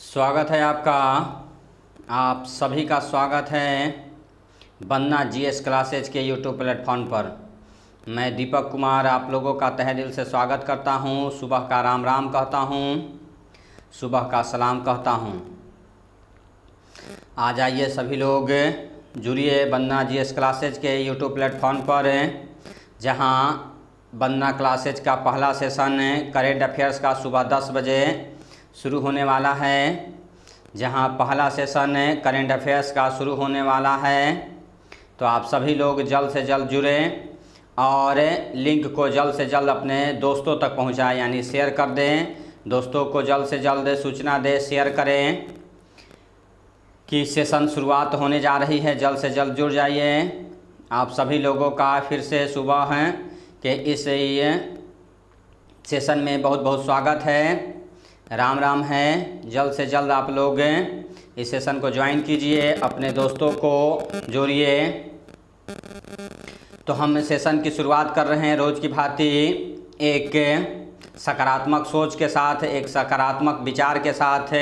स्वागत है आपका। आप सभी का स्वागत है बनना जीएस क्लासेज के यूट्यूब प्लेटफॉर्म पर। मैं दीपक कुमार आप लोगों का तहे दिल से स्वागत करता हूं। सुबह का राम राम कहता हूं, सुबह का सलाम कहता हूं। आ जाइए सभी लोग, जुड़िए बनना जीएस क्लासेज के यूट्यूब प्लेटफॉर्म पर, जहां बनना क्लासेज का पहला सेशन करेंट अफेयर्स का सुबह 10 बजे शुरू होने वाला है। जहां पहला सेशन करेंट अफेयर्स का शुरू होने वाला है, तो आप सभी लोग जल्द से जल्द जुड़ें और लिंक को जल्द से जल्द अपने दोस्तों तक पहुंचाएं, यानी शेयर कर दें। दोस्तों को जल्द से जल्द सूचना दें, शेयर करें कि सेशन शुरुआत होने जा रही है। जल्द से जल्द जुड़ जाइए। आप सभी लोगों का फिर से सुबह है कि इस सेशन में बहुत बहुत स्वागत है। राम राम है। जल्द से जल्द आप लोग इस सेशन को ज्वाइन कीजिए, अपने दोस्तों को जोड़िए। तो हम सेशन की शुरुआत कर रहे हैं रोज़ की भांति एक सकारात्मक सोच के साथ, एक सकारात्मक विचार के साथ,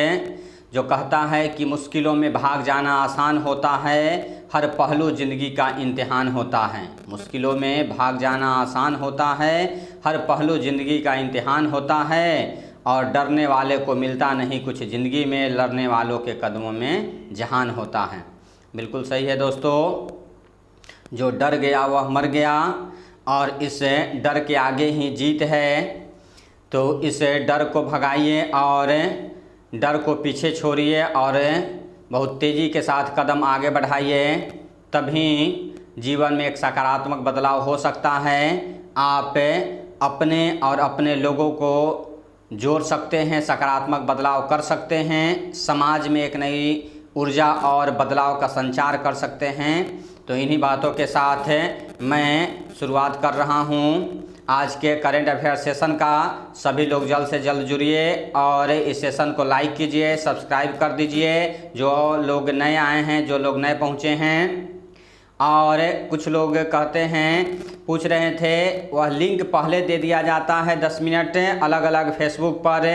जो कहता है कि मुश्किलों में भाग जाना आसान होता है, हर पहलू ज़िंदगी का इम्तिहान होता है। मुश्किलों में भाग जाना आसान होता है, हर पहलू ज़िंदगी का इम्तिहान होता है, और डरने वाले को मिलता नहीं कुछ ज़िंदगी में, लड़ने वालों के कदमों में जहान होता है। बिल्कुल सही है दोस्तों। जो डर गया वह मर गया, और इस डर के आगे ही जीत है। तो इस डर को भगाइए और डर को पीछे छोड़िए और बहुत तेज़ी के साथ कदम आगे बढ़ाइए, तभी जीवन में एक सकारात्मक बदलाव हो सकता है। आप अपने और अपने लोगों को जोड़ सकते हैं, सकारात्मक बदलाव कर सकते हैं, समाज में एक नई ऊर्जा और बदलाव का संचार कर सकते हैं। तो इन्हीं बातों के साथ मैं शुरुआत कर रहा हूं आज के करेंट अफेयर सेशन का। सभी लोग जल्द से जल्द जुड़िए और इस सेशन को लाइक कीजिए, सब्सक्राइब कर दीजिए। जो लोग नए आए हैं, जो लोग नए पहुंचे हैं, और कुछ लोग कहते हैं, पूछ रहे थे, वह लिंक पहले दे दिया जाता है 10 मिनट अलग अलग फेसबुक पर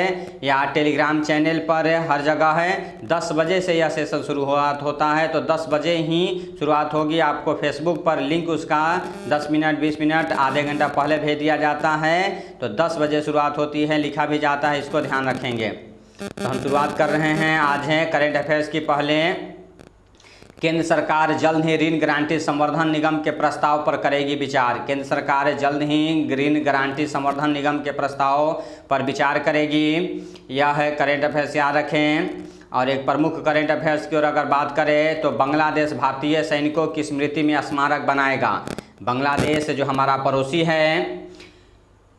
या टेलीग्राम चैनल पर, हर जगह है। 10 बजे से यह सेशन शुरुआत होता है, तो 10 बजे ही शुरुआत होगी। आपको फेसबुक पर लिंक उसका 10 मिनट 20 मिनट आधे घंटा पहले भेज दिया जाता है। तो 10 बजे शुरुआत होती है, लिखा भी जाता है, इसको ध्यान रखेंगे। तो हम शुरुआत कर रहे हैं। आज है करेंट अफेयर्स की। पहले, केंद्र सरकार जल्द ही ऋण गारंटी संवर्धन निगम के प्रस्ताव पर करेगी विचार। केंद्र सरकार जल्द ही ऋण गारंटी संवर्धन निगम के प्रस्ताव पर विचार करेगी। यह है करेंट अफेयर्स, याद रखें। और एक प्रमुख करेंट अफेयर्स की ओर अगर बात करें, तो बांग्लादेश भारतीय सैनिकों की स्मृति में स्मारक बनाएगा। बांग्लादेश जो हमारा पड़ोसी है,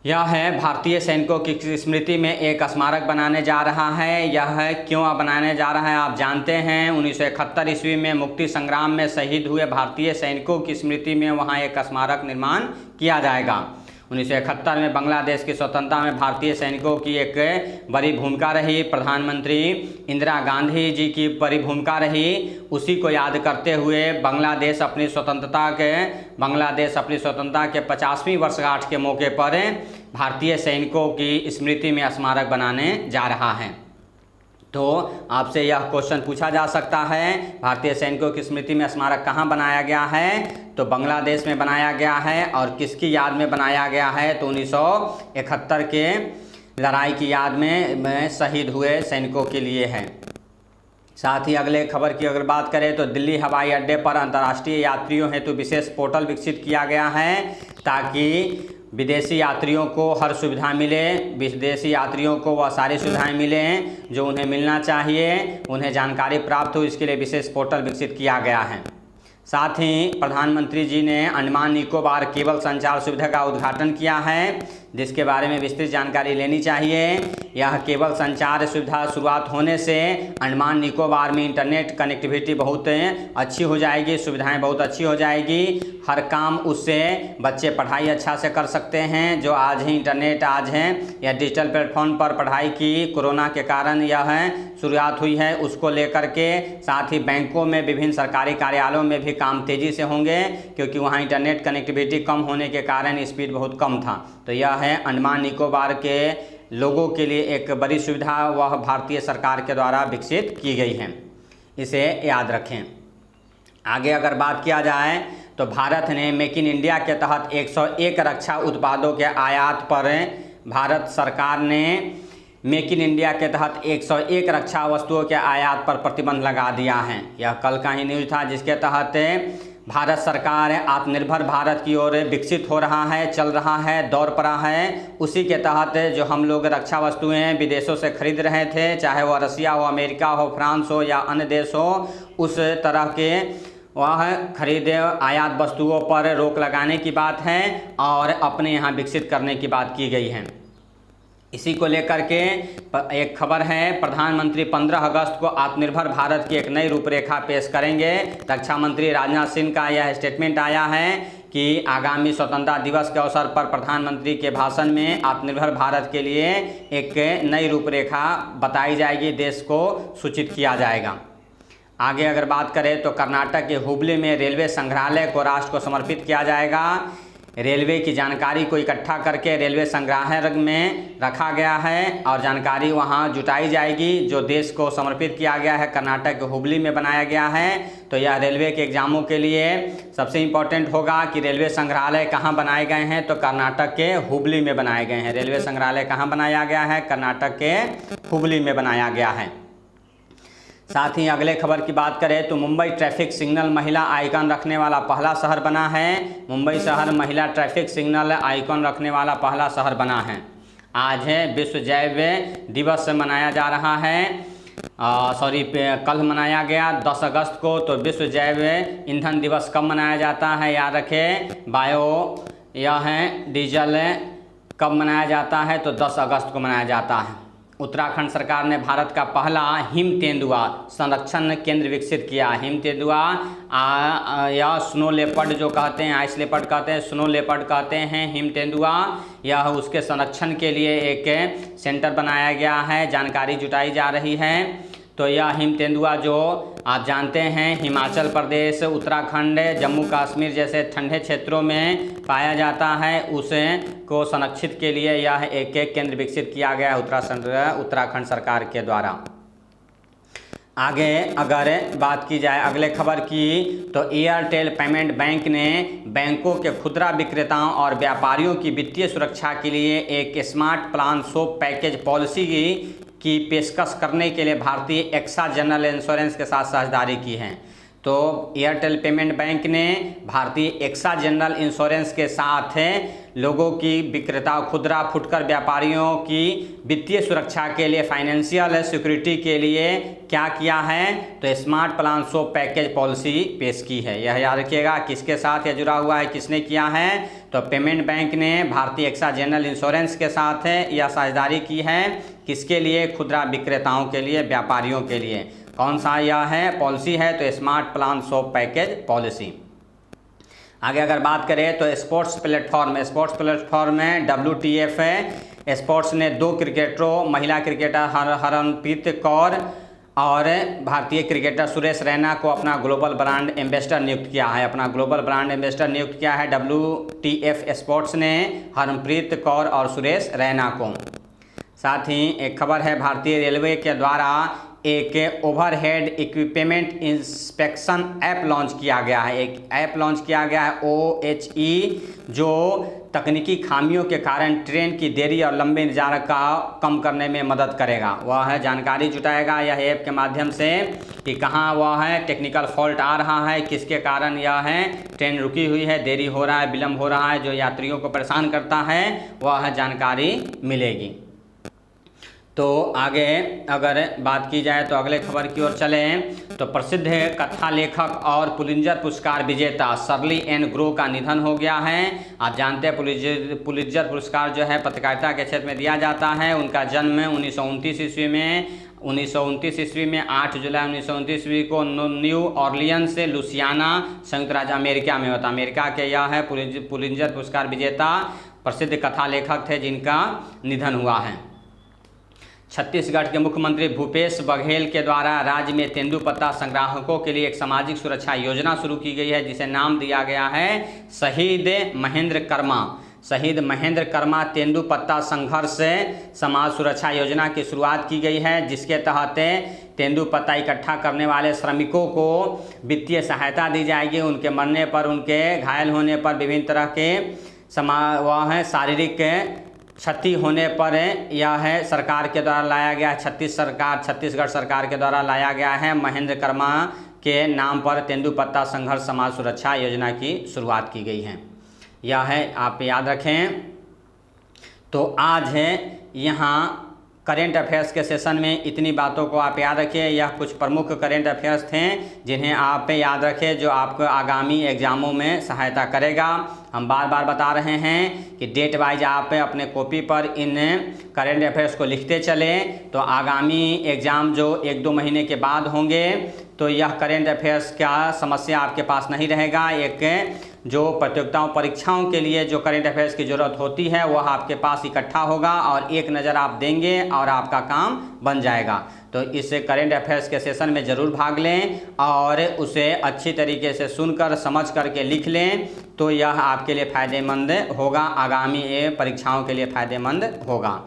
यह है भारतीय सैनिकों की स्मृति में एक स्मारक बनाने जा रहा है। यह क्यों बनाने जा रहा है आप जानते हैं। 1971 ईस्वी में मुक्ति संग्राम में शहीद हुए भारतीय सैनिकों की स्मृति में वहां एक स्मारक निर्माण किया जाएगा। 1971 में बांग्लादेश की स्वतंत्रता में भारतीय सैनिकों की एक बड़ी भूमिका रही। प्रधानमंत्री इंदिरा गांधी जी की बड़ी भूमिका रही। उसी को याद करते हुए बांग्लादेश अपनी स्वतंत्रता के 50वीं वर्षगांठ के मौके पर भारतीय सैनिकों की स्मृति में स्मारक बनाने जा रहा है। तो आपसे यह क्वेश्चन पूछा जा सकता है, भारतीय सैनिकों की स्मृति में स्मारक कहाँ बनाया गया है? तो बांग्लादेश में बनाया गया है। और किसकी याद में बनाया गया है? तो 1971 के लड़ाई की याद में शहीद हुए सैनिकों के लिए है। साथ ही अगले खबर की अगर बात करें, तो दिल्ली हवाई अड्डे पर अंतर्राष्ट्रीय यात्रियों हेतु विशेष पोर्टल विकसित किया गया है, ताकि विदेशी यात्रियों को हर सुविधा मिले, विदेशी यात्रियों को वह सारी सुविधाएं मिलें जो उन्हें मिलना चाहिए, उन्हें जानकारी प्राप्त हो, इसके लिए विशेष पोर्टल विकसित किया गया है। साथ ही प्रधानमंत्री जी ने अंडमान निकोबार केबल संचार सुविधा का उद्घाटन किया है, जिसके बारे में विस्तृत जानकारी लेनी चाहिए। यह केबल संचार सुविधा शुरुआत होने से अंडमान निकोबार में इंटरनेट कनेक्टिविटी बहुत अच्छी हो जाएगी, सुविधाएं बहुत अच्छी हो जाएगी। हर काम उससे बच्चे पढ़ाई अच्छा से कर सकते हैं। जो आज ही इंटरनेट आज है या डिजिटल प्लेटफॉर्म पर पढ़ाई की कोरोना के कारण यह शुरुआत हुई है, उसको लेकर के साथ ही बैंकों में विभिन्न सरकारी कार्यालयों में भी काम तेज़ी से होंगे, क्योंकि वहाँ इंटरनेट कनेक्टिविटी कम होने के कारण स्पीड बहुत कम था। तो यह है अंडमान निकोबार के लोगों के लिए एक बड़ी सुविधा वह भारतीय सरकार के द्वारा विकसित की गई है, इसे याद रखें। आगे अगर बात किया जाए तो भारत ने मेक इन इंडिया के तहत 101 रक्षा उत्पादों के आयात पर भारत सरकार ने मेक इन इंडिया के तहत 101 रक्षा वस्तुओं के आयात पर प्रतिबंध लगा दिया है। यह कल का ही न्यूज़ था, जिसके तहत भारत सरकार आत्मनिर्भर भारत की ओर विकसित हो रहा है, चल रहा है, दौड़ पड़ा है। उसी के तहत जो हम लोग रक्षा वस्तुएं विदेशों से खरीद रहे थे, चाहे वह रसिया हो, अमेरिका हो, फ्रांस हो या अन्य देश हो, उस तरह के वह खरीद आयात वस्तुओं पर रोक लगाने की बात है और अपने यहाँ विकसित करने की बात की गई है। इसी को लेकर के एक खबर है, प्रधानमंत्री 15 अगस्त को आत्मनिर्भर भारत की एक नई रूपरेखा पेश करेंगे। रक्षा मंत्री राजनाथ सिंह का यह स्टेटमेंट आया है कि आगामी स्वतंत्रता दिवस के अवसर पर प्रधानमंत्री के भाषण में आत्मनिर्भर भारत के लिए एक नई रूपरेखा बताई जाएगी, देश को सूचित किया जाएगा। आगे अगर बात करें तो कर्नाटक के हुबली में रेलवे संग्रहालय को राष्ट्र को समर्पित किया जाएगा। रेलवे की जानकारी को इकट्ठा करके रेलवे संग्रहालय में रखा गया है और जानकारी वहां जुटाई जाएगी, जो देश को समर्पित किया गया है। कर्नाटक के हुबली में बनाया गया है। तो यह रेलवे के एग्जामों के लिए सबसे इम्पोर्टेंट होगा कि रेलवे संग्रहालय कहाँ बनाए गए हैं, तो कर्नाटक के हुबली में बनाए गए हैं। रेलवे संग्रहालय कहाँ बनाया गया है? कर्नाटक के हुबली में बनाया गया है। साथ ही अगले खबर की बात करें तो मुंबई ट्रैफिक सिग्नल महिला आइकन रखने वाला पहला शहर बना है। मुंबई शहर महिला ट्रैफिक सिग्नल आइकन रखने वाला पहला शहर बना है। आज है विश्व जैव दिवस मनाया जा रहा है, कल मनाया गया 10 अगस्त को। तो विश्व जैव ईंधन दिवस कब मनाया जाता है, याद रखें। बायो यह है डीजल कब मनाया जाता है, तो 10 अगस्त को मनाया जाता है। उत्तराखंड सरकार ने भारत का पहला हिम तेंदुआ संरक्षण केंद्र विकसित किया। हिम तेंदुआ या स्नो लेपर्ड जो कहते हैं, आइस लेपर्ड कहते हैं, स्नो लेपर्ड कहते हैं, हिम तेंदुआ, यह उसके संरक्षण के लिए एक सेंटर बनाया गया है, जानकारी जुटाई जा रही है। तो यह हिम तेंदुआ जो आप जानते हैं हिमाचल प्रदेश, उत्तराखंड, जम्मू कश्मीर जैसे ठंडे क्षेत्रों में पाया जाता है, उसे को संरक्षित के लिए यह एक केंद्र विकसित किया गया है उत्तराखंड सरकार के द्वारा। आगे अगर बात की जाए अगले खबर की तो एयरटेल पेमेंट बैंक ने बैंकों के खुदरा विक्रेताओं और व्यापारियों की वित्तीय सुरक्षा के लिए एक smart plan swap package policy की पेशकश करने के लिए भारतीय एक्सा जनरल इंश्योरेंस के साथ साझेदारी की है। तो एयरटेल पेमेंट बैंक ने भारतीय एक्सा जनरल इंश्योरेंस के साथ लोगों की विक्रेता खुदरा फुटकर व्यापारियों की वित्तीय सुरक्षा के लिए फाइनेंशियल सिक्योरिटी के लिए क्या किया है, तो smart plan swap package policy पेश की है। यह याद रखिएगा किसके साथ यह जुड़ा हुआ है, किसने किया है, तो पेमेंट बैंक ने भारतीय एक्सा जनरल इंश्योरेंस के साथ यह साझेदारी की है। किसके लिए? खुदरा विक्रेताओं के लिए, व्यापारियों के लिए। कौन सा यह है पॉलिसी है, तो smart plan swap package policy. आगे अगर बात करें तो स्पोर्ट्स प्लेटफॉर्म में WTF स्पोर्ट्स ने 2 क्रिकेटरों, महिला क्रिकेटर हरमनप्रीत कौर और भारतीय क्रिकेटर सुरेश रैना को अपना ग्लोबल ब्रांड एम्बेसडर नियुक्त किया है। WTF स्पोर्ट्स ने हरमनप्रीत कौर और सुरेश रैना को। साथ ही एक खबर है, भारतीय रेलवे के द्वारा एक overhead equipment inspection app launch किया गया है। एक ऐप लॉन्च किया गया है OHE, जो तकनीकी खामियों के कारण ट्रेन की देरी और लंबे इंतजार का कम करने में मदद करेगा। वह है जानकारी जुटाएगा यह ऐप के माध्यम से कि कहाँ वह है टेक्निकल फॉल्ट आ रहा है, किसके कारण यह है ट्रेन रुकी हुई है, देरी हो रहा है, विलम्ब हो रहा है, जो यात्रियों को परेशान करता है, वह जानकारी मिलेगी। तो आगे अगर बात की जाए तो अगले खबर की ओर चलें तो प्रसिद्ध कथा लेखक और पुलित्जर पुरस्कार विजेता शर्ली एन ग्रो का निधन हो गया है। आप जानते हैं पुलित्जर पुरस्कार जो है पत्रकारिता के क्षेत्र में दिया जाता है। उनका जन्म 1929 ईस्वी में 8 जुलाई 1929 ईस्वी को न्यू ऑर्लियंस से लुसियाना संयुक्त राज्य अमेरिका में होता। अमेरिका के यह है पुलित्जर पुरस्कार विजेता प्रसिद्ध कथा लेखक थे जिनका निधन हुआ है। छत्तीसगढ़ के मुख्यमंत्री भूपेश बघेल के द्वारा राज्य में तेंदुपत्ता संग्राहकों के लिए एक सामाजिक सुरक्षा योजना शुरू की गई है, जिसे नाम दिया गया है शहीद महेंद्र कर्मा शहीद महेंद्र कर्मा तेंदुपत्ता संघर्ष समाज सुरक्षा योजना की शुरुआत की गई है, जिसके तहत तेंदुपत्ता इकट्ठा करने वाले श्रमिकों को वित्तीय सहायता दी जाएगी। उनके मरने पर, उनके घायल होने पर, विभिन्न तरह के शारीरिक क्षति होने पर यह सरकार के द्वारा लाया गया, छत्तीसगढ़ सरकार के द्वारा लाया गया है। महेंद्र कर्मा के नाम पर तेंदुपत्ता संघर्ष समाज सुरक्षा योजना की शुरुआत की गई है। यह है, आप याद रखें। तो आज है यहाँ करेंट अफेयर्स के सेशन में इतनी बातों को आप याद रखिए। यह कुछ प्रमुख करेंट अफेयर्स थे जिन्हें आप याद रखें, जो आपको आगामी एग्ज़ामों में सहायता करेगा। हम बार बार बता रहे हैं कि डेट वाइज आप अपने कॉपी पर इन करेंट अफेयर्स को लिखते चले, तो आगामी एग्ज़ाम जो 1-2 महीने के बाद होंगे तो यह करेंट अफेयर्स का समस्या आपके पास नहीं रहेगा। एक जो प्रतियोगिताओं परीक्षाओं के लिए जो करेंट अफेयर्स की ज़रूरत होती है वह आपके पास इकट्ठा होगा और एक नज़र आप देंगे और आपका काम बन जाएगा। तो इस करेंट अफेयर्स के सेशन में ज़रूर भाग लें और उसे अच्छी तरीके से सुनकर समझ करके लिख लें, तो यह आपके लिए फ़ायदेमंद होगा, आगामी परीक्षाओं के लिए फ़ायदेमंद होगा।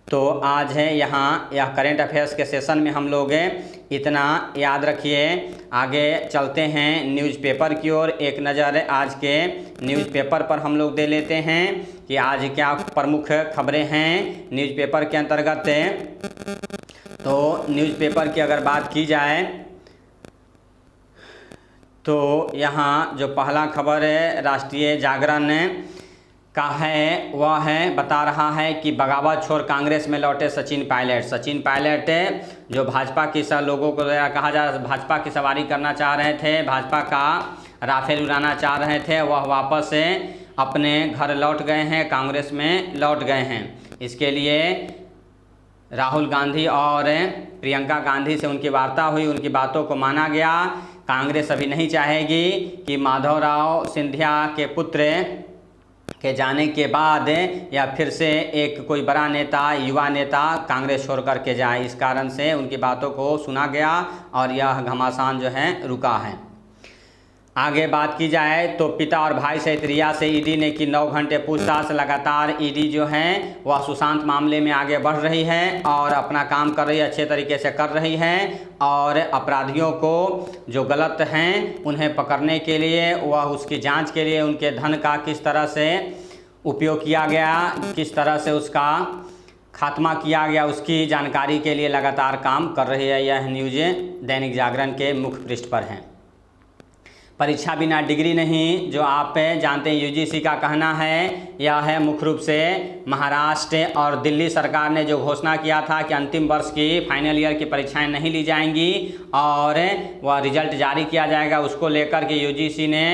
तो आज है यहाँ यह करेंट अफेयर्स के सेशन में हम लोग इतना याद रखिए। आगे चलते हैं न्यूज़पेपर की ओर। एक नज़र आज के न्यूज़पेपर पर हम लोग दे लेते हैं कि आज क्या प्रमुख खबरें हैं न्यूज़पेपर के अंतर्गत। तो न्यूज़पेपर की अगर बात की जाए तो यहाँ जो पहला खबर है राष्ट्रीय जागरण का है, वह है बता रहा है कि बगावत छोड़ कांग्रेस में लौटे सचिन पायलट। सचिन पायलट जो भाजपा की लोगों को कहा जा भाजपा की सवारी करना चाह रहे थे, भाजपा का राफेल उड़ाना चाह रहे थे, वह वापस अपने घर लौट गए हैं, कांग्रेस में लौट गए हैं। इसके लिए राहुल गांधी और प्रियंका गांधी से उनकी वार्ता हुई, उनकी बातों को माना गया। कांग्रेस अभी नहीं चाहेगी कि माधवराव सिंधिया के पुत्र के जाने के बाद या फिर से एक कोई बड़ा नेता, युवा नेता कांग्रेस छोड़ कर के जाए। इस कारण से उनकी बातों को सुना गया और यह घमासान जो है रुका है। आगे बात की जाए तो पिता और भाई सहित रिया से ईडी ने की 9 घंटे पूछताछ। लगातार ईडी जो है वह सुशांत मामले में आगे बढ़ रही है और अपना काम कर रही है, अच्छे तरीके से कर रही है और अपराधियों को जो गलत हैं उन्हें पकड़ने के लिए, वह उसकी जांच के लिए उनके धन का किस तरह से उपयोग किया गया, किस तरह से उसका खात्मा किया गया, उसकी जानकारी के लिए लगातार काम कर रही है। यह न्यूज़ दैनिक जागरण के मुख्य पृष्ठ पर है। परीक्षा बिना डिग्री नहीं, जो आप जानते हैं यूजीसी का कहना है, यह है मुख्य रूप से महाराष्ट्र और दिल्ली सरकार ने जो घोषणा किया था कि अंतिम वर्ष की फाइनल ईयर की परीक्षाएं नहीं ली जाएंगी और वह रिजल्ट जारी किया जाएगा। उसको लेकर के यूजीसी ने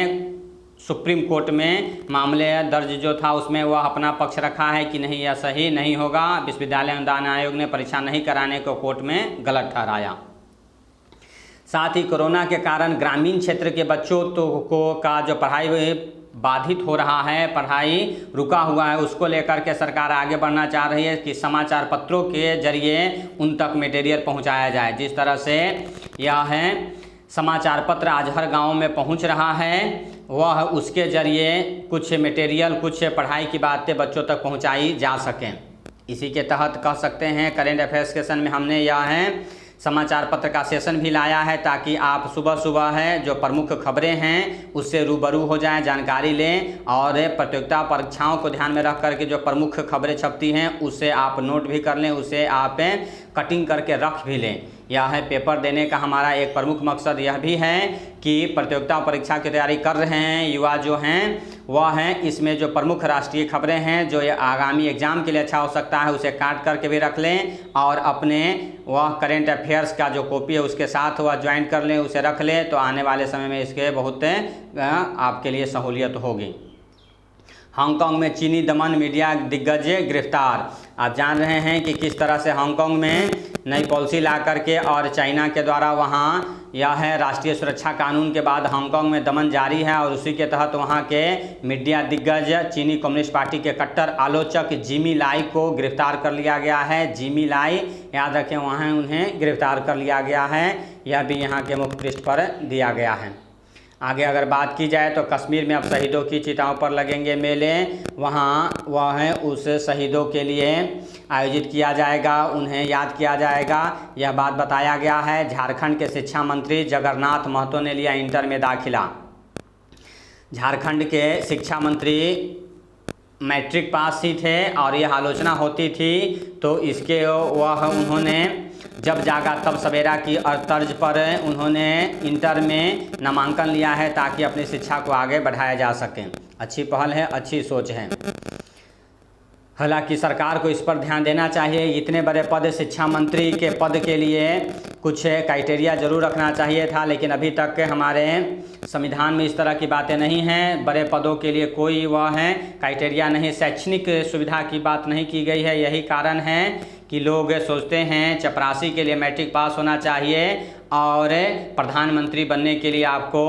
सुप्रीम कोर्ट में मामले दर्ज जो था उसमें वह अपना पक्ष रखा है कि नहीं, यह सही नहीं होगा। विश्वविद्यालय अनुदान आयोग ने परीक्षा नहीं कराने को कोर्ट में गलत ठहराया। साथ ही कोरोना के कारण ग्रामीण क्षेत्र के बच्चों का जो पढ़ाई बाधित हो रहा है, पढ़ाई रुका हुआ है, उसको लेकर के सरकार आगे बढ़ना चाह रही है कि समाचार पत्रों के जरिए उन तक मटेरियल पहुंचाया जाए। जिस तरह से यह है समाचार पत्र आज हर गांव में पहुंच रहा है, वह उसके जरिए कुछ मटेरियल, कुछ पढ़ाई की बातें बच्चों तक पहुंचाई जा सकें। इसी के तहत कह सकते हैं करेंट अफेयर्स सेशन में हमने यह है समाचार पत्र का सेशन भी लाया है ताकि आप सुबह सुबह है जो प्रमुख खबरें हैं उससे रूबरू हो जाएं, जानकारी लें और प्रतियोगिता परीक्षाओं को ध्यान में रख करके जो प्रमुख खबरें छपती हैं उसे आप नोट भी कर लें, उसे आप कटिंग करके रख भी लें। यह है पेपर देने का हमारा एक प्रमुख मकसद यह भी है कि प्रतियोगिता परीक्षा की तैयारी कर रहे हैं युवा जो हैं वह हैं, इसमें जो प्रमुख राष्ट्रीय खबरें हैं जो आगामी एग्जाम के लिए अच्छा हो सकता है उसे काट करके भी रख लें और अपने वह करेंट अफेयर्स का जो कॉपी है उसके साथ वह ज्वाइन कर लें, उसे रख लें, तो आने वाले समय में इसके बहुत आपके लिए सहूलियत होगी। हांगकांग में चीनी दमन मीडिया दिग्गज गिरफ्तार। आप जान रहे हैं कि किस तरह से हांगकांग में नई पॉलिसी ला करके और चाइना के द्वारा वहाँ यह है राष्ट्रीय सुरक्षा कानून के बाद हांगकांग में दमन जारी है और उसी के तहत वहाँ के मीडिया दिग्गज चीनी कम्युनिस्ट पार्टी के कट्टर आलोचक जिमी लाई को गिरफ्तार कर लिया गया है। जिमी लाई याद रखें, वहाँ उन्हें गिरफ्तार कर लिया गया है। यह भी यहाँ के मुख्य पृष्ठ पर दिया गया है। आगे अगर बात की जाए तो कश्मीर में अब शहीदों की चिताओं पर लगेंगे मेले, वहाँ वह उस शहीदों के लिए आयोजित किया जाएगा, उन्हें याद किया जाएगा, यह बात बताया गया है। झारखंड के शिक्षा मंत्री जगन्नाथ महतो ने लिया इंटर में दाखिला। झारखंड के शिक्षा मंत्री मैट्रिक पास ही थे और यह आलोचना होती थी तो इसके उन्होंने जब जागा तब सवेरा की तर्ज पर उन्होंने इंटर में नामांकन लिया है ताकि अपनी शिक्षा को आगे बढ़ाया जा सके। अच्छी पहल है, अच्छी सोच है। हालांकि सरकार को इस पर ध्यान देना चाहिए। इतने बड़े पद, शिक्षा मंत्री के पद के लिए कुछ क्राइटेरिया जरूर रखना चाहिए था, लेकिन अभी तक हमारे संविधान में इस तरह की बातें नहीं हैं। बड़े पदों के लिए कोई वह है क्राइटेरिया नहीं, शैक्षणिक सुविधा की बात नहीं की गई है। यही कारण है कि लोग सोचते हैं चपरासी के लिए मैट्रिक पास होना चाहिए और प्रधानमंत्री बनने के लिए आपको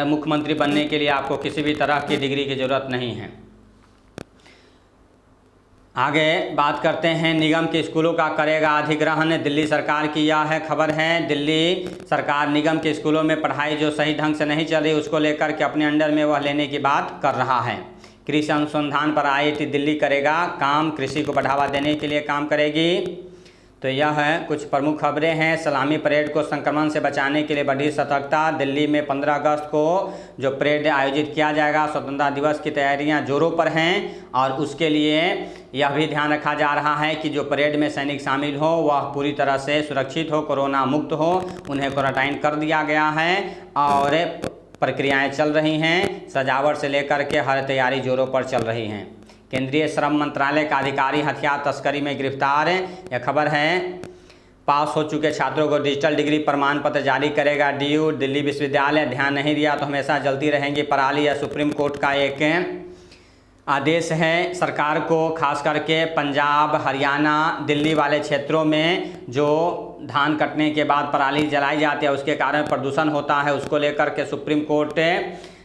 मुख्यमंत्री बनने के लिए आपको किसी भी तरह की डिग्री की ज़रूरत नहीं है। आगे बात करते हैं, निगम के स्कूलों का करेगा अधिग्रहण। दिल्ली सरकार की यह है खबर है। दिल्ली सरकार निगम के स्कूलों में पढ़ाई जो सही ढंग से नहीं चल रही उसको लेकर के अपने अंडर में वह लेने की बात कर रहा है। कृषि अनुसंधान पर IIT दिल्ली करेगा काम, कृषि को बढ़ावा देने के लिए काम करेगी। तो यह है कुछ प्रमुख खबरें हैं। सलामी परेड को संक्रमण से बचाने के लिए बढ़ी सतर्कता। दिल्ली में 15 अगस्त को जो परेड आयोजित किया जाएगा, स्वतंत्रता दिवस की तैयारियां जोरों पर हैं और उसके लिए यह भी ध्यान रखा जा रहा है कि जो परेड में सैनिक शामिल हो वह पूरी तरह से सुरक्षित हो, कोरोना मुक्त हो। उन्हें क्वारंटाइन कर दिया गया है और प्रक्रियाएं चल रही हैं। सजावट से लेकर के हर तैयारी जोरों पर चल रही हैं। केंद्रीय श्रम मंत्रालय का अधिकारी हथियार तस्करी में गिरफ्तार। यह खबर है। पास हो चुके छात्रों को डिजिटल डिग्री प्रमाण पत्र जारी करेगा DU। दिल्ली विश्वविद्यालय ध्यान नहीं दिया तो हमेशा जलती रहेंगी पराली। यह सुप्रीम कोर्ट का एक आदेश है सरकार को, खास करके पंजाब, हरियाणा, दिल्ली वाले क्षेत्रों में जो धान कटने के बाद पराली जलाई जाती है उसके कारण प्रदूषण होता है, उसको लेकर के सुप्रीम कोर्ट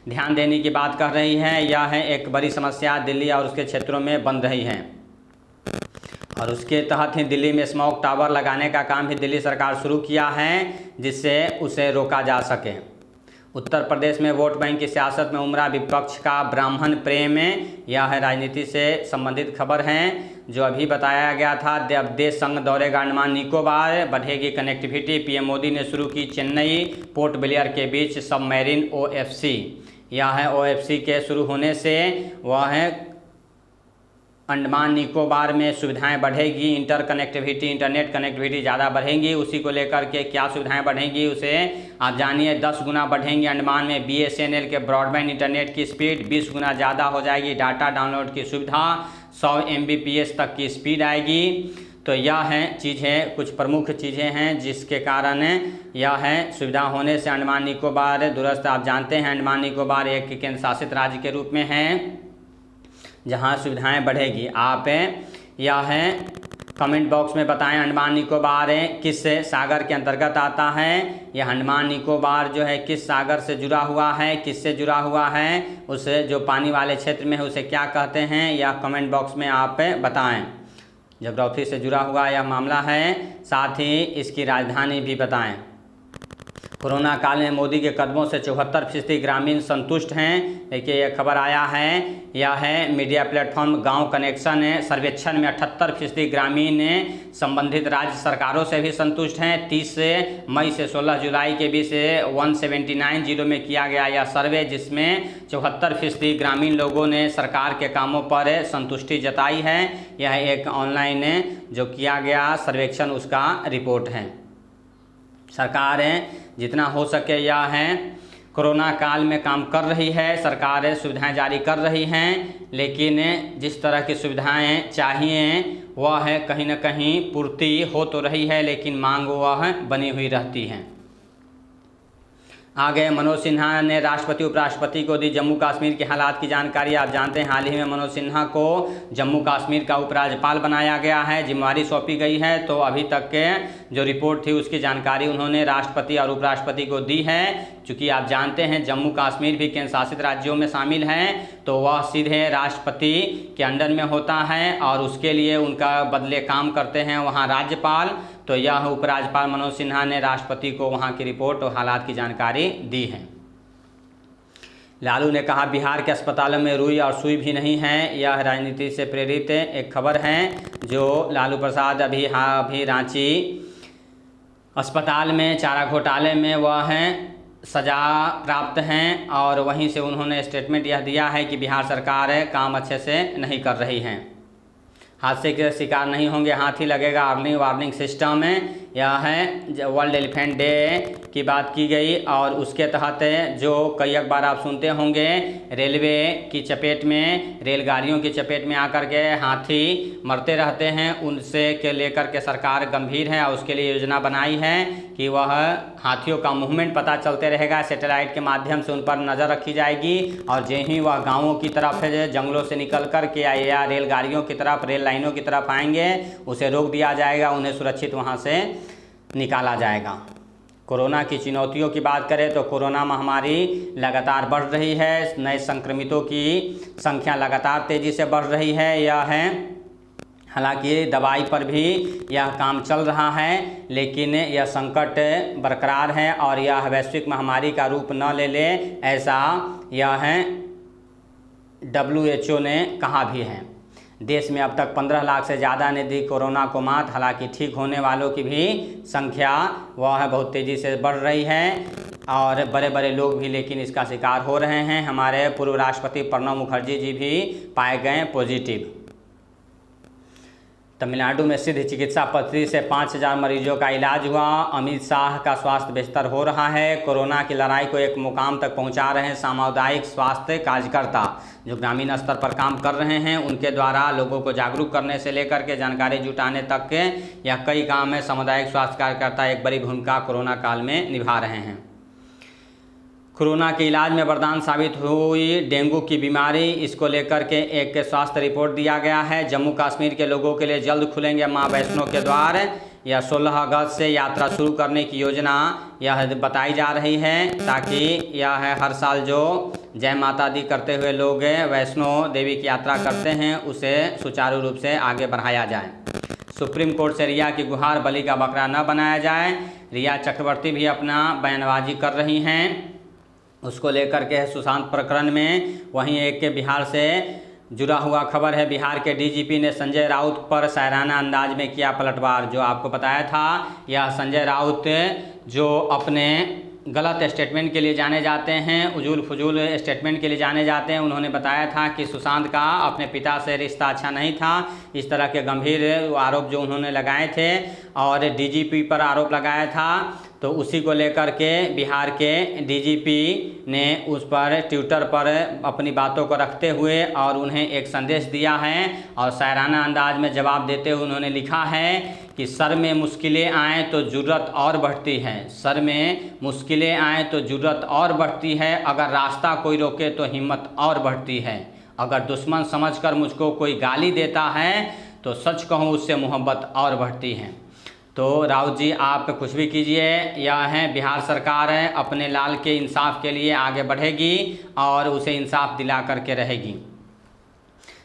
ध्यान देने की बात कर रही है। यह है एक बड़ी समस्या दिल्ली और उसके क्षेत्रों में बन रही है और उसके तहत ही दिल्ली में स्मोक टावर लगाने का काम भी दिल्ली सरकार शुरू किया है जिससे उसे रोका जा सके। उत्तर प्रदेश में वोट बैंक की सियासत में उमड़ा विपक्ष का ब्राह्मण प्रेम। यह है राजनीति से संबंधित खबर है जो अभी बताया गया था। देश संघ दौड़ेगा अंडमान निकोबार, बढ़ेगी कनेक्टिविटी। PM मोदी ने शुरू की चेन्नई पोर्ट ब्लेयर के बीच सबमरीन OFC। यह है OFC के शुरू होने से वह है अंडमान निकोबार में सुविधाएं बढ़ेगी, इंटरनेट कनेक्टिविटी ज़्यादा बढ़ेंगी। उसी को लेकर के क्या सुविधाएं बढ़ेंगी उसे आप जानिए। 10 गुना बढ़ेंगी अंडमान में BSNL के ब्रॉडबैंड इंटरनेट की स्पीड, 20 गुना ज़्यादा हो जाएगी डाटा डाउनलोड की सुविधा, 100 Mbps तक की स्पीड आएगी। तो यह है चीज़ें, कुछ प्रमुख चीज़ें हैं जिसके कारण यह है सुविधा होने से अंडमान निकोबार दुरुस्त। आप जानते हैं अंडमान निकोबार एक केंद्र शासित राज्य के रूप में है जहां सुविधाएं बढ़ेगी। आप यह है कमेंट बॉक्स में बताएं अंडमान निकोबार किस सागर के अंतर्गत आता है। यह अंडमान निकोबार जो है किस सागर से जुड़ा हुआ है, किससे जुड़ा हुआ है, उसे जो पानी वाले क्षेत्र में है उसे क्या कहते हैं, यह कमेंट बॉक्स में आप बताएं। ज्योग्राफी से जुड़ा हुआ यह मामला है, साथ ही इसकी राजधानी भी बताएं। कोरोना काल में मोदी के कदमों से 74% ग्रामीण संतुष्ट हैं। देखिए यह खबर आया है, यह है मीडिया प्लेटफॉर्म गांव कनेक्शन सर्वेक्षण में 78% ग्रामीण संबंधित राज्य सरकारों से भी संतुष्ट हैं। 30 मई से 16 जुलाई के बीच 179 जिलों में किया गया यह सर्वे जिसमें 74% ग्रामीण लोगों ने सरकार के कामों पर संतुष्टि जताई है। यह एक ऑनलाइन जो किया गया सर्वेक्षण उसका रिपोर्ट है। सरकार जितना हो सके यह है कोरोना काल में काम कर रही है, सरकार सुविधाएं जारी कर रही हैं, लेकिन जिस तरह की सुविधाएं चाहिए वह है कहीं ना कहीं पूर्ति हो तो रही है लेकिन मांग वह बनी हुई रहती है। आगे मनोज सिन्हा ने राष्ट्रपति उपराष्ट्रपति को दी जम्मू कश्मीर के हालात की जानकारी। आप जानते हैं हाल ही में मनोज सिन्हा को जम्मू कश्मीर का उपराज्यपाल बनाया गया है, जिम्मेवारी सौंपी गई है। तो अभी तक के जो रिपोर्ट थी उसकी जानकारी उन्होंने राष्ट्रपति और उपराष्ट्रपति को दी है। चूँकि आप जानते हैं जम्मू कश्मीर भी केंद्र शासित राज्यों में शामिल है तो वह सीधे राष्ट्रपति के अंडर में होता है और उसके लिए उनका बदले काम करते हैं वहाँ राज्यपाल। तो यह उपराज्यपाल मनोज सिन्हा ने राष्ट्रपति को वहाँ की रिपोर्ट और हालात की जानकारी दी है। लालू ने कहा बिहार के अस्पतालों में रुई और सुई भी नहीं है। यह राजनीति से प्रेरित एक खबर है जो लालू प्रसाद अभी रांची अस्पताल में चारा घोटाले में वह हैं सज़ा प्राप्त हैं, और वहीं से उन्होंने स्टेटमेंट यह दिया है कि बिहार सरकार काम अच्छे से नहीं कर रही है। हादसे के शिकार नहीं होंगे, हाथी लगेगा अर्ली वार्निंग सिस्टम में। यह है वर्ल्ड एलिफेंट डे की बात की गई, और उसके तहत जो कई बार आप सुनते होंगे रेलवे की चपेट में, रेलगाड़ियों की चपेट में आकर के हाथी मरते रहते हैं, उनसे के लेकर के सरकार गंभीर है और उसके लिए योजना बनाई है कि वह हाथियों का मूवमेंट पता चलते रहेगा, सैटेलाइट के माध्यम से उन पर नज़र रखी जाएगी, और जो ही वह गाँवों की तरफ जंगलों से निकल कर के या रेलगाड़ियों की तरफ, रेल लाइनों की तरफ आएंगे, उसे रोक दिया जाएगा, उन्हें सुरक्षित वहाँ से निकाला जाएगा। कोरोना की चुनौतियों की बात करें तो कोरोना महामारी लगातार बढ़ रही है, नए संक्रमितों की संख्या लगातार तेज़ी से बढ़ रही है। यह है हालांकि दवाई पर भी यह काम चल रहा है, लेकिन यह संकट बरकरार है और यह वैश्विक महामारी का रूप न ले ले, ऐसा यह है WHO ने कहा भी है। देश में अब तक 15 लाख से ज़्यादा ने दी कोरोना को मात। हालांकि ठीक होने वालों की भी संख्या वह बहुत तेज़ी से बढ़ रही है, और बड़े बड़े लोग भी लेकिन इसका शिकार हो रहे हैं। हमारे पूर्व राष्ट्रपति प्रणब मुखर्जी जी भी पाए गए पॉजिटिव। तमिलनाडु में सिद्ध चिकित्सा पद्धति से 5000 मरीजों का इलाज हुआ। अमित शाह का स्वास्थ्य बेहतर हो रहा है। कोरोना की लड़ाई को एक मुकाम तक पहुंचा रहे हैं सामुदायिक स्वास्थ्य कार्यकर्ता जो ग्रामीण स्तर पर काम कर रहे हैं। उनके द्वारा लोगों को जागरूक करने से लेकर के जानकारी जुटाने तक के यह कई काम में सामुदायिक स्वास्थ्य कार्यकर्ता एक बड़ी भूमिका कोरोना काल में निभा रहे हैं। कोरोना के इलाज में वरदान साबित हुई डेंगू की बीमारी, इसको लेकर के एक स्वास्थ्य रिपोर्ट दिया गया है। जम्मू कश्मीर के लोगों के लिए जल्द खुलेंगे मां वैष्णो के द्वार। यह 16 अगस्त से यात्रा शुरू करने की योजना यह बताई जा रही है, ताकि यह हर साल जो जय माता दी करते हुए लोग वैष्णो देवी की यात्रा करते हैं उसे सुचारू रूप से आगे बढ़ाया जाए। सुप्रीम कोर्ट से रिया की गुहार, बलि का बकरा न बनाया जाए। रिया चक्रवर्ती भी अपना बयानबाजी कर रही हैं, उसको लेकर के सुशांत प्रकरण में। वहीं एक के बिहार से जुड़ा हुआ खबर है, बिहार के DGP ने संजय राउत पर शायराना अंदाज में किया पलटवार। जो आपको बताया था, यह संजय राउत जो अपने गलत स्टेटमेंट के लिए जाने जाते हैं, उजूल फजूल स्टेटमेंट के लिए जाने जाते हैं, उन्होंने बताया था कि सुशांत का अपने पिता से रिश्ता अच्छा नहीं था। इस तरह के गंभीर आरोप जो उन्होंने लगाए थे और DGP पर आरोप लगाया था, तो उसी को लेकर के बिहार के DGP ने उस पर ट्विटर पर अपनी बातों को रखते हुए और उन्हें एक संदेश दिया है, और शायराना अंदाज में जवाब देते हुए उन्होंने लिखा है कि सर में मुश्किलें आएँ तो जुर्रत और बढ़ती है, सर में मुश्किलें आएँ तो जुर्रत और बढ़ती है, अगर रास्ता कोई रोके तो हिम्मत और बढ़ती है, अगर दुश्मन समझकर मुझको कोई गाली देता है तो सच कहूँ उससे मोहब्बत और बढ़ती है। तो राउत जी आप कुछ भी कीजिए, यह है बिहार सरकार है अपने लाल के इंसाफ के लिए आगे बढ़ेगी और उसे इंसाफ दिला करके रहेगी।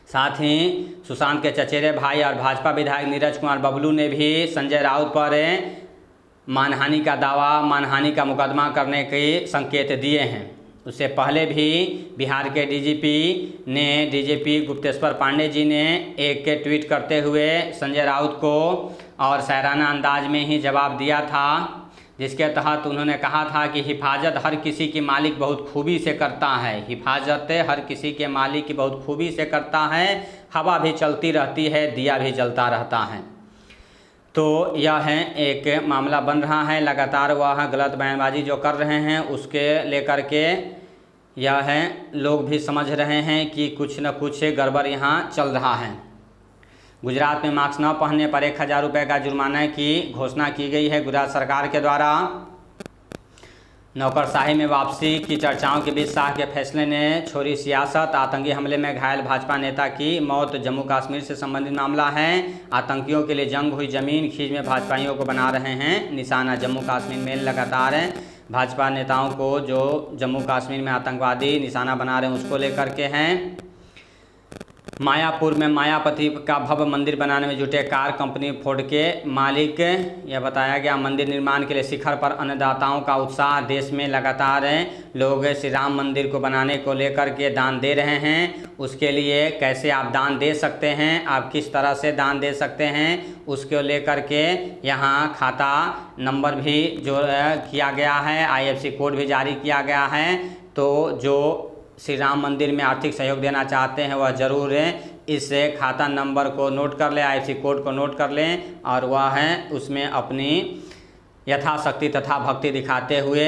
साथ ही सुशांत के चचेरे भाई और भाजपा विधायक नीरज कुमार बबलू ने भी संजय राउत पर मानहानि का दावा, मानहानि का मुकदमा करने के संकेत दिए हैं। उससे पहले भी बिहार के DGP गुप्तेश्वर पांडे जी ने एक ट्वीट करते हुए संजय राउत को और शायराना अंदाज में ही जवाब दिया था, जिसके तहत उन्होंने कहा था कि हिफाजत हर किसी की मालिक बहुत खूबी से करता है, हिफाजत हर किसी के मालिक की बहुत खूबी से करता है, हवा भी चलती रहती है, दिया भी जलता रहता है। तो यह है एक मामला बन रहा है, लगातार वह गलत बयानबाजी जो कर रहे हैं उसके लेकर के यह है लोग भी समझ रहे हैं कि कुछ न कुछ गड़बड़ यहाँ चल रहा है। गुजरात में मास्क न पहनने पर 1000 रुपये का जुर्माना की घोषणा की गई है गुजरात सरकार के द्वारा। नौकरशाही में वापसी की चर्चाओं के बीच शाह के फैसले ने छोड़ी सियासत। आतंकी हमले में घायल भाजपा नेता की मौत जम्मू कश्मीर से संबंधित मामला है। आतंकियों के लिए जंग हुई जमीन खींच में भाजपाइयों को बना रहे हैं निशाना। जम्मू कश्मीर में लगातार भाजपा नेताओं को जो जम्मू कश्मीर में आतंकवादी निशाना बना रहे हैं उसको लेकर के हैं। मायापुर में मायापति का भव्य मंदिर बनाने में जुटे कार कंपनी फोर्ड के मालिक। यह बताया गया मंदिर निर्माण के लिए शिखर पर अन्नदाताओं का उत्साह। देश में लगातार लोग श्री राम मंदिर को बनाने को लेकर के दान दे रहे हैं। उसके लिए कैसे आप दान दे सकते हैं, आप किस तरह से दान दे सकते हैं, उसको लेकर के यहाँ खाता नंबर भी जो किया गया है, IFSC कोड भी जारी किया गया है। तो जो श्री राम मंदिर में आर्थिक सहयोग देना चाहते हैं वह ज़रूर इस खाता नंबर को नोट कर लें, IFSC कोड को नोट कर लें और वह है उसमें अपनी यथाशक्ति तथा भक्ति दिखाते हुए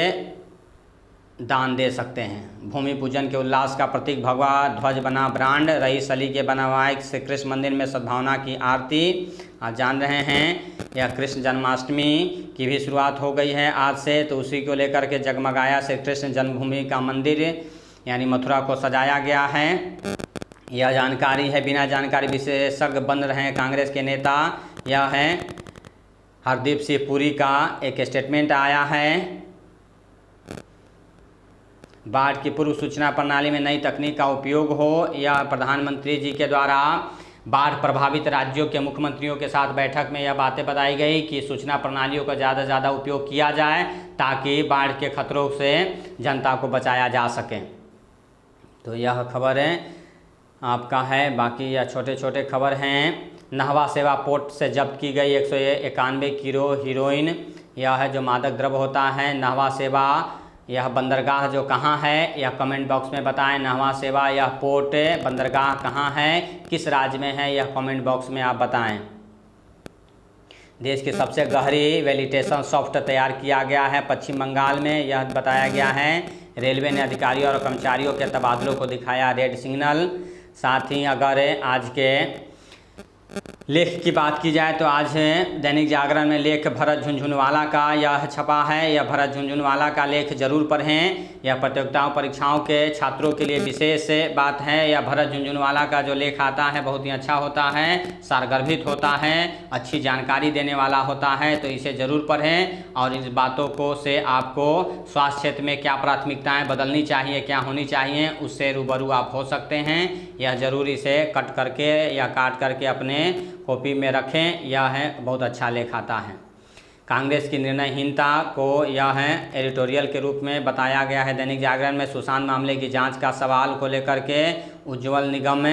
दान दे सकते हैं। भूमि पूजन के उल्लास का प्रतीक भगवा ध्वज बना ब्रांड। रही सली के बनवाए श्री कृष्ण मंदिर में सद्भावना की आरती। आप जान रहे हैं यह कृष्ण जन्माष्टमी की भी शुरुआत हो गई है आज से, तो उसी को लेकर के जगमगाया श्री कृष्ण जन्मभूमि का मंदिर यानी मथुरा को सजाया गया है। यह जानकारी है, बिना जानकारी विशेषज्ञ बन रहे हैं कांग्रेस के नेता। यह है हरदीप सिंह पुरी का एक स्टेटमेंट आया है। बाढ़ की पूर्व सूचना प्रणाली में नई तकनीक का उपयोग हो। यह प्रधानमंत्री जी के द्वारा बाढ़ प्रभावित राज्यों के मुख्यमंत्रियों के साथ बैठक में यह बातें बताई गई कि सूचना प्रणालियों का ज़्यादा से ज़्यादा उपयोग किया जाए ताकि बाढ़ के खतरों से जनता को बचाया जा सके। तो यह खबर है आपका है। बाकी यह छोटे छोटे खबर हैं। नहवा सेवा पोर्ट से जब्त की गई 191 किलो हीरोइन। यह है जो मादक द्रव्य होता है। नहवा सेवा यह बंदरगाह जो कहाँ है यह कमेंट बॉक्स में बताएं। नहवा सेवा यह पोर्ट बंदरगाह कहाँ है, किस राज्य में है, यह कमेंट बॉक्स में आप बताएं। देश की सबसे गहरी वेलिटेशन सॉफ्ट तैयार किया गया है पश्चिम बंगाल में, यह बताया गया है। रेलवे ने अधिकारियों और कर्मचारियों के तबादलों को दिखाया रेड सिग्नल। साथ ही अगर आज के लेख की बात की जाए तो आज दैनिक जागरण में लेख भरत झुनझुनवाला का यह छपा है। यह भरत झुनझुनवाला का लेख जरूर पढ़ें। यह प्रतियोगिताओं परीक्षाओं के छात्रों के लिए विशेष बात है। यह भरत झुनझुनवाला का जो लेख आता है बहुत ही अच्छा होता है, सारगर्भित होता है, अच्छी जानकारी देने वाला होता है, तो इसे ज़रूर पढ़ें। और इस बातों को से आपको स्वास्थ्य क्षेत्र में क्या प्राथमिकताएँ बदलनी चाहिए, क्या होनी चाहिए, उससे रूबरू आप हो सकते हैं। यह ज़रूर इसे कट करके या काट करके अपने कॉपी में रखें। यह है बहुत अच्छा लेख आता है। कांग्रेस की निर्णयहीनता को यह है एडिटोरियल के रूप में बताया गया है दैनिक जागरण में। सुशांत मामले की जांच का सवाल को लेकर के उज्ज्वल निगम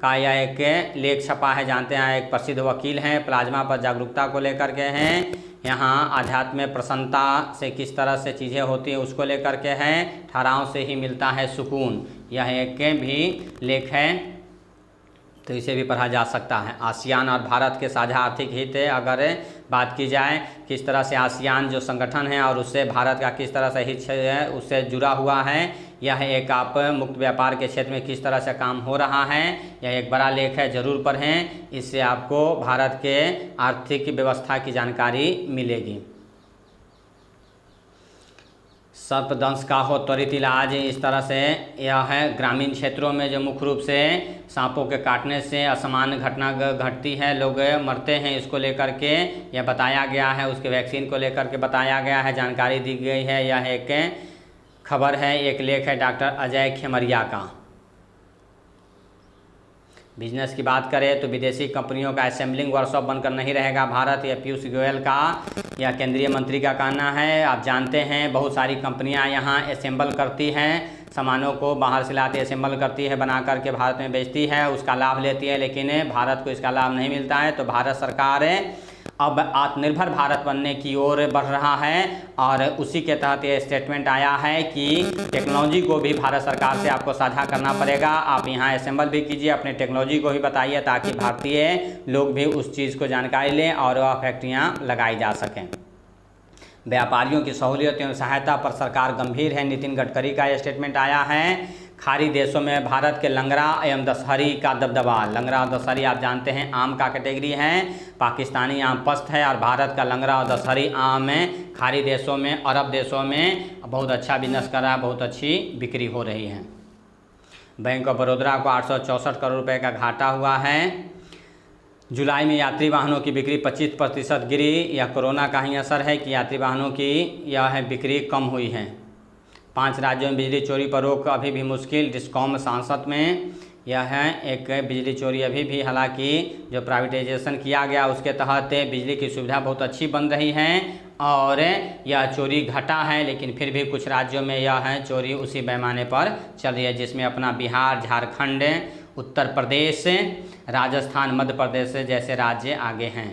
का यह एक लेख छपा है। जानते हैं एक प्रसिद्ध वकील हैं, प्लाज्मा पर जागरूकता को लेकर के हैं। यहाँ आध्यात्म में प्रसन्नता से किस तरह से चीज़ें होती हैं उसको लेकर के हैं। ठहराव से ही मिलता है सुकून, यह एक भी लेख है, तो इसे भी पढ़ा जा सकता है। आसियान और भारत के साझा आर्थिक हित अगर बात की जाए किस तरह से आसियान जो संगठन है और उससे भारत का किस तरह से हित है उससे जुड़ा हुआ है। यह एक आप मुक्त व्यापार के क्षेत्र में किस तरह से काम हो रहा है, यह एक बड़ा लेख है, ज़रूर पढ़ें। इससे आपको भारत के आर्थिक व्यवस्था की जानकारी मिलेगी। सर्पदंश का हो त्वरित इलाज, इस तरह से यह है ग्रामीण क्षेत्रों में जो मुख्य रूप से सांपों के काटने से असामान्य घटना घटती है, लोग मरते हैं, इसको लेकर के यह बताया गया है। उसके वैक्सीन को लेकर के बताया गया है, जानकारी दी गई है। यह एक खबर है, एक लेख है डॉक्टर अजय खेमरिया का। बिजनेस की बात करें तो विदेशी कंपनियों का असेंबलिंग वर्कशॉप बनकर नहीं रहेगा भारत, यह पीयूष गोयल का या केंद्रीय मंत्री का कहना है। आप जानते हैं बहुत सारी कंपनियां यहां असेंबल करती हैं, सामानों को बाहर से लाती असेंबल करती है, बना करके भारत में बेचती है, उसका लाभ लेती है, लेकिन भारत को इसका लाभ नहीं मिलता है। तो भारत सरकार अब आत्मनिर्भर भारत बनने की ओर बढ़ रहा है और उसी के तहत ये स्टेटमेंट आया है कि टेक्नोलॉजी को भी भारत सरकार से आपको साझा करना पड़ेगा। आप यहाँ असेंबल भी कीजिए, अपने टेक्नोलॉजी को भी बताइए ताकि भारतीय लोग भी उस चीज़ को जानकारी लें और वह फैक्ट्रियाँ लगाई जा सकें। व्यापारियों की सहूलियत एवं सहायता पर सरकार गंभीर है, नितिन गडकरी का यह स्टेटमेंट आया है। खाड़ी देशों में भारत के लंगड़ा एवं दशहरी का दबदबा। लंगड़ा और दशहरी आप जानते हैं आम का कैटेगरी है, पाकिस्तानी आम पस्त है और भारत का लंगड़ा और दशहरी आम में खाड़ी देशों में, अरब देशों में बहुत अच्छा बिजनेस कर रहा है, बहुत अच्छी बिक्री हो रही है। बैंक ऑफ बड़ौदा को 864 करोड़ रुपए का घाटा हुआ है। जुलाई में यात्री वाहनों की बिक्री 25% गिरी। यह कोरोना का ही असर है कि यात्री वाहनों की यह बिक्री कम हुई है। 5 राज्यों में बिजली चोरी पर रोक अभी भी मुश्किल, डिस्कॉम सांसद में यह है एक बिजली चोरी अभी भी, हालांकि जो प्राइवेटाइजेशन किया गया उसके तहत बिजली की सुविधा बहुत अच्छी बन रही है और यह चोरी घटा है, लेकिन फिर भी कुछ राज्यों में यह है चोरी उसी पैमाने पर चल रही है, जिसमें अपना बिहार, झारखंड, उत्तर प्रदेश, राजस्थान, मध्य प्रदेश जैसे राज्य आगे हैं।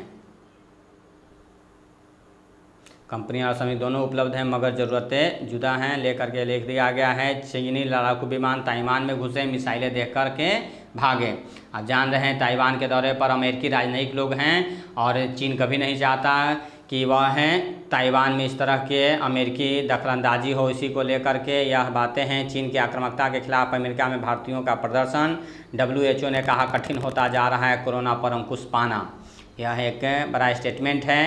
कंपनियां और श्रमिक दोनों उपलब्ध हैं मगर ज़रूरतें जुदा हैं, लेकर के लिख दिया गया है। चीनी लड़ाकू विमान ताइवान में घुसे, मिसाइलें देख कर के भागे। आप जान रहे हैं ताइवान के दौरे पर अमेरिकी राजनयिक लोग हैं और चीन कभी नहीं चाहता कि वह हैं ताइवान में इस तरह के अमेरिकी दखलंदाजी हो। इसी को लेकर के यह बातें हैं। चीन की आक्रामकता के खिलाफ अमेरिका में भारतीयों का प्रदर्शन। WHO ने कहा कठिन होता जा रहा है कोरोना पर अंकुश पाना। यह एक बड़ा स्टेटमेंट है।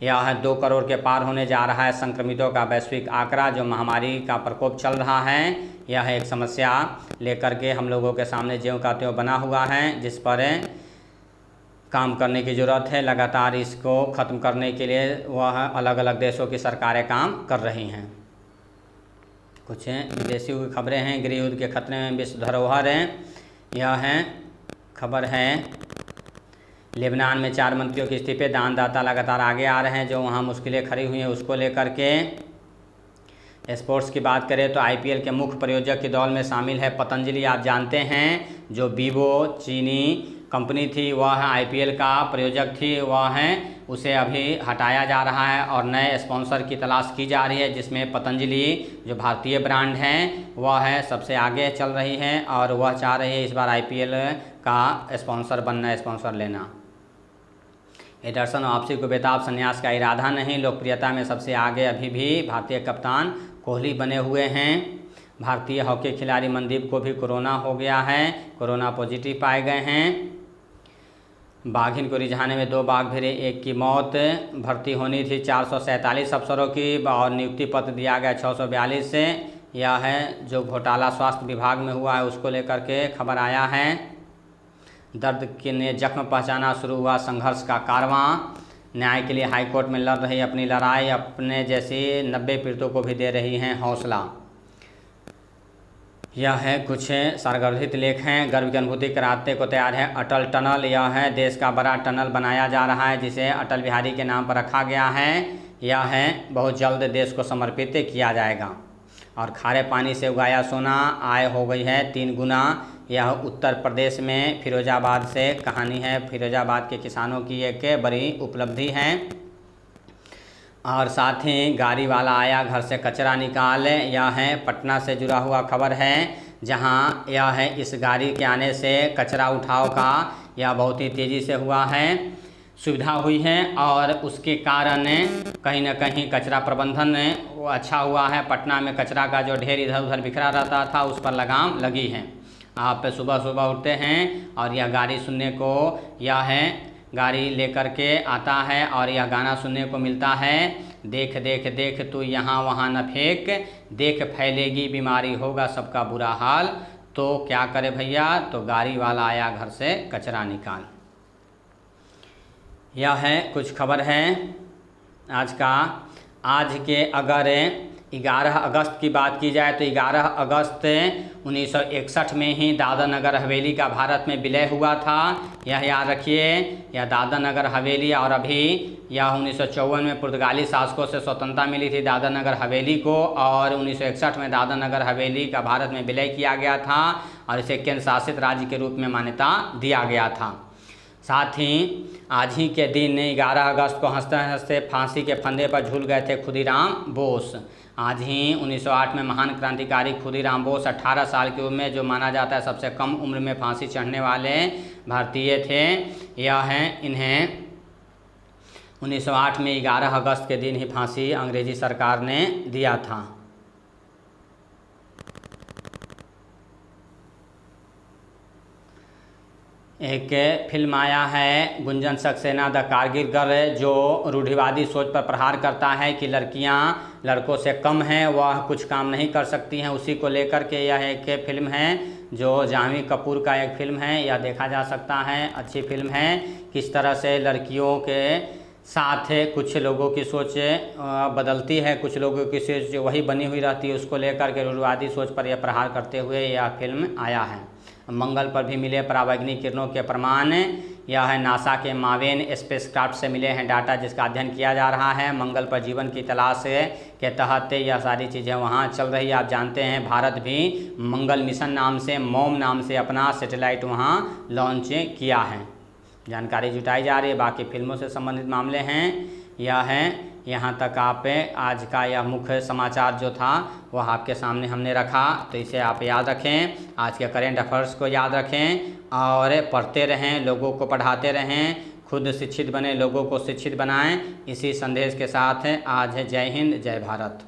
यह 2 करोड़ के पार होने जा रहा है संक्रमितों का वैश्विक आंकड़ा। जो महामारी का प्रकोप चल रहा है, यह एक समस्या लेकर के हम लोगों के सामने ज्यों का त्यों बना हुआ है, जिस पर काम करने की ज़रूरत है। लगातार इसको ख़त्म करने के लिए वह अलग अलग देशों की सरकारें काम कर रही हैं। कुछ विदेशी खबरें हैं। गृह युद्ध के खतरे में विश्व धरोहर है। यह है खबर है। लेबनान में 4 मंत्रियों के इस्तीफे, दानदाता लगातार आगे आ रहे हैं। जो वहाँ मुश्किलें खड़ी हुई हैं उसको लेकर के। स्पोर्ट्स की बात करें तो IPL के मुख्य प्रायोजक की दौड़ में शामिल है पतंजलि। आप जानते हैं जो वीवो चीनी कंपनी थी वह IPL का प्रायोजक थी, वह है उसे अभी हटाया जा रहा है और नए स्पॉन्सर की तलाश की जा रही है, जिसमें पतंजलि जो भारतीय ब्रांड हैं वह है सबसे आगे चल रही है और वह चाह रही है इस बार IPL का स्पॉन्सर बनना, स्पॉन्सर लेना। एडरसन वापसी को बेताब संन्यास का इरादा नहीं। लोकप्रियता में सबसे आगे अभी भी भारतीय कप्तान कोहली बने हुए हैं। भारतीय हॉकी खिलाड़ी मनदीप को भी कोरोना हो गया है, कोरोना पॉजिटिव पाए गए हैं। बाघिन को रिझाने में 2 बाघ भिड़े, 1 की मौत। भर्ती होनी थी 447 अफसरों की और नियुक्ति पत्र दिया गया 642 से। यह है जो घोटाला स्वास्थ्य विभाग में हुआ है उसको लेकर के खबर आया है। दर्द के ने जख्म पहचाना, शुरू हुआ संघर्ष का कारवां। न्याय के लिए हाईकोर्ट में लड़ रही अपनी लड़ाई, अपने जैसी 90 पीड़ितों को भी दे रही हैं हौसला। यह है कुछ सरगर्भित लेख हैं। गर्व की अनुभूति कराते को तैयार है अटल टनल। यह है देश का बड़ा टनल बनाया जा रहा है जिसे अटल बिहारी के नाम पर रखा गया है। यह है बहुत जल्द देश को समर्पित किया जाएगा। और खारे पानी से उगाया सोना आय हो गई है 3 गुना। यह उत्तर प्रदेश में फिरोजाबाद से कहानी है। फिरोजाबाद के किसानों की एक बड़ी उपलब्धि है। और साथ ही गाड़ी वाला आया घर से कचरा निकाल। यह है पटना से जुड़ा हुआ खबर है, जहां यह है इस गाड़ी के आने से कचरा उठाव का यह बहुत ही तेज़ी से हुआ है, सुविधा हुई है और उसके कारण कहीं न कहीं कचरा प्रबंधन वो अच्छा हुआ है। पटना में कचरा का जो ढेर इधर उधर बिखरा रहता था उस पर लगाम लगी है। आप सुबह सुबह उठते हैं और यह गाड़ी सुनने को यह है गाड़ी लेकर के आता है और यह गाना सुनने को मिलता है। देख देख देख तू यहाँ वहाँ न फेंक, देख फैलेगी बीमारी होगा सबका बुरा हाल। तो क्या करे भैया, तो गाड़ी वाला आया घर से कचरा निकाल। यह है कुछ खबर है आज के अगर 11 अगस्त की बात की जाए तो 11 अगस्त 1961 में ही दादर नगर हवेली का भारत में विलय हुआ था। यह याद रखिए, यह दादर नगर हवेली और अभी यह 1954 में पुर्तगाली शासकों से स्वतंत्रता मिली थी दादर नगर हवेली को और 1961 में दादर नगर हवेली का भारत में विलय किया गया था और इसे केंद्र शासित राज्य के रूप में मान्यता दिया गया था। साथ ही आज ही के दिन 11 अगस्त को हंसते हंसते फांसी के फंदे पर झूल गए थे खुदीराम बोस। आज ही 1908 में महान क्रांतिकारी खुदीराम बोस 18 साल की उम्र में, जो माना जाता है सबसे कम उम्र में फांसी चढ़ने वाले भारतीय थे। यह है इन्हें 1908 में 11 अगस्त के दिन ही फांसी अंग्रेजी सरकार ने दिया था। एक फिल्म आया है गुंजन सक्सेना द कारगिल गर्ल, जो रूढ़िवादी सोच पर प्रहार करता है कि लड़कियां लड़कों से कम हैं, वह कुछ काम नहीं कर सकती हैं। उसी को लेकर के यह एक फिल्म है जो जानवी कपूर का एक फिल्म है। यह देखा जा सकता है, अच्छी फिल्म है। किस तरह से लड़कियों के साथ कुछ लोगों की सोच बदलती है, कुछ लोगों की सोच वही बनी हुई रहती है। उसको लेकर के रूढ़िवादी सोच पर यह प्रहार करते हुए यह फिल्म आया है। मंगल पर भी मिले परावैंगनिक किरणों के प्रमाण। यह है नासा के मावेन स्पेसक्राफ्ट से मिले हैं डाटा जिसका अध्ययन किया जा रहा है। मंगल पर जीवन की तलाश के तहत यह सारी चीज़ें वहाँ चल रही है। आप जानते हैं भारत भी मंगल मिशन नाम से, मोम नाम से अपना सैटेलाइट वहाँ लॉन्च किया है। जानकारी जुटाई जा रही है। बाकी फिल्मों से संबंधित मामले हैं। यह है, यहाँ तक आप आज का यह मुख्य समाचार जो था वह आपके सामने हमने रखा, तो इसे आप याद रखें। आज के करेंट अफेयर्स को याद रखें और पढ़ते रहें, लोगों को पढ़ाते रहें, खुद शिक्षित बने, लोगों को शिक्षित बनाएं। इसी संदेश के साथ आज जय हिंद, जय भारत।